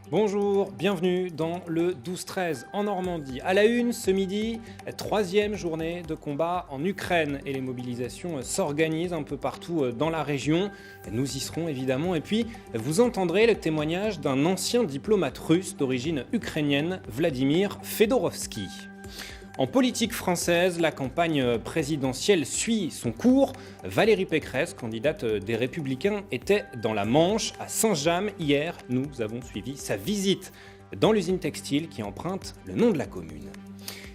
Bonjour, bienvenue dans le 12-13 en Normandie. À la une ce midi, troisième journée de combat en Ukraine et les mobilisations s'organisent un peu partout dans la région. Nous y serons évidemment et puis vous entendrez le témoignage d'un ancien diplomate russe d'origine ukrainienne, Vladimir Fedorovski. En politique française, la campagne présidentielle suit son cours. Valérie Pécresse, candidate des Républicains, était dans la Manche, à Saint-James hier. Nous avons suivi sa visite dans l'usine textile qui emprunte le nom de la commune.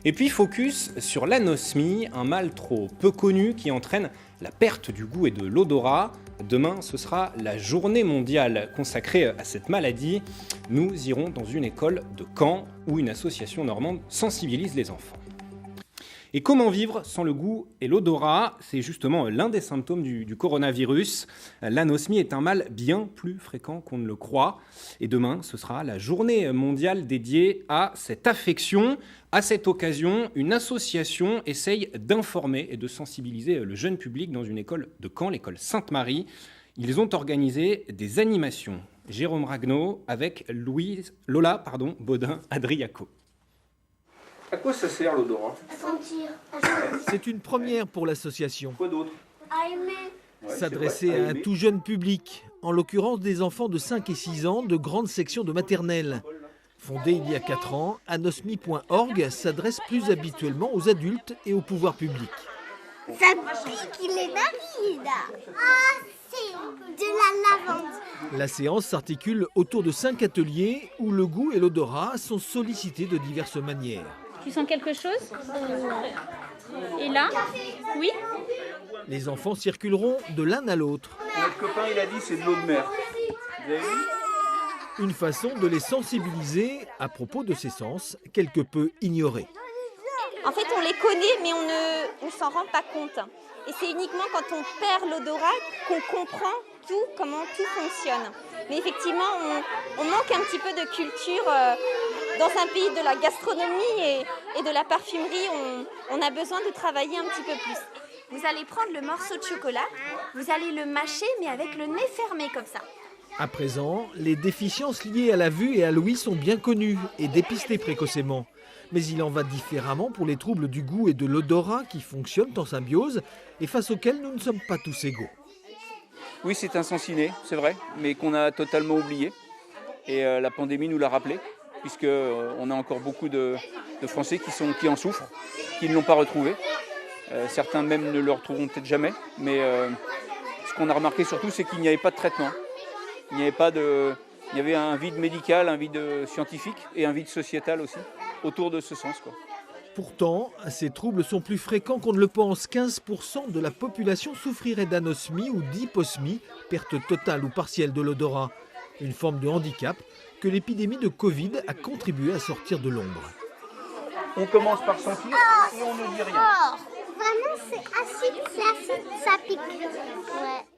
Et puis focus sur l'anosmie, un mal trop peu connu qui entraîne la perte du goût et de l'odorat. Demain, ce sera la journée mondiale consacrée à cette maladie. Nous irons dans une école de Caen où une association normande sensibilise les enfants. Et comment vivre sans le goût et l'odorat ? C'est justement l'un des symptômes du coronavirus. L'anosmie est un mal bien plus fréquent qu'on ne le croit. Et demain, ce sera la journée mondiale dédiée à cette affection. À cette occasion, une association essaye d'informer et de sensibiliser le jeune public dans une école de Caen, l'école Sainte-Marie. Ils ont organisé des animations. Jérôme Ragnaud avec Lola Baudin-Adriaco. À quoi ça sert l'odorat ? Sentir. C'est une première pour l'association. Quoi d'autre ? À aimer. S'adresser à un tout jeune public, en l'occurrence des enfants de 5 et 6 ans de grande section de maternelle. Fondée il y a 4 ans, anosmie.org s'adresse plus habituellement aux adultes et au pouvoir public. Ça pique les narines. Ah, c'est de la lavande. La séance s'articule autour de 5 ateliers où le goût et l'odorat sont sollicités de diverses manières. Tu sens quelque chose ? Et là ? Oui ? Les enfants circuleront de l'un à l'autre. Notre copain, il a dit c'est de l'eau de mer. Vous avez vu ? Une façon de les sensibiliser à propos de ces sens quelque peu ignorés. En fait, on les connaît, mais on ne s'en rend pas compte. Et c'est uniquement quand on perd l'odorat qu'on comprend comment tout fonctionne. Mais effectivement, on manque un petit peu de culture. Dans un pays de la gastronomie et de la parfumerie, on a besoin de travailler un petit peu plus. Vous allez prendre le morceau de chocolat, vous allez le mâcher, mais avec le nez fermé comme ça. À présent, les déficiences liées à la vue et à l'ouïe sont bien connues et dépistées précocement. Mais il en va différemment pour les troubles du goût et de l'odorat qui fonctionnent en symbiose et face auxquels nous ne sommes pas tous égaux. Oui, c'est un sens inné, c'est vrai, mais qu'on a totalement oublié. Et la pandémie nous l'a rappelé, puisqu'on a encore beaucoup de Français qui en souffrent, qui ne l'ont pas retrouvé. Certains même ne le retrouveront peut-être jamais. Mais ce qu'on a remarqué surtout, c'est qu'il n'y avait pas de traitement. Il y avait un vide médical, un vide scientifique et un vide sociétal aussi, autour de ce sens, quoi. Pourtant, ces troubles sont plus fréquents qu'on ne le pense. 15% de la population souffrirait d'anosmie ou d'hyposmie, perte totale ou partielle de l'odorat. Une forme de handicap que l'épidémie de Covid a contribué à sortir de l'ombre. On commence par sentir et on ne dit rien. Vraiment, c'est acide, ça pique. Ouais.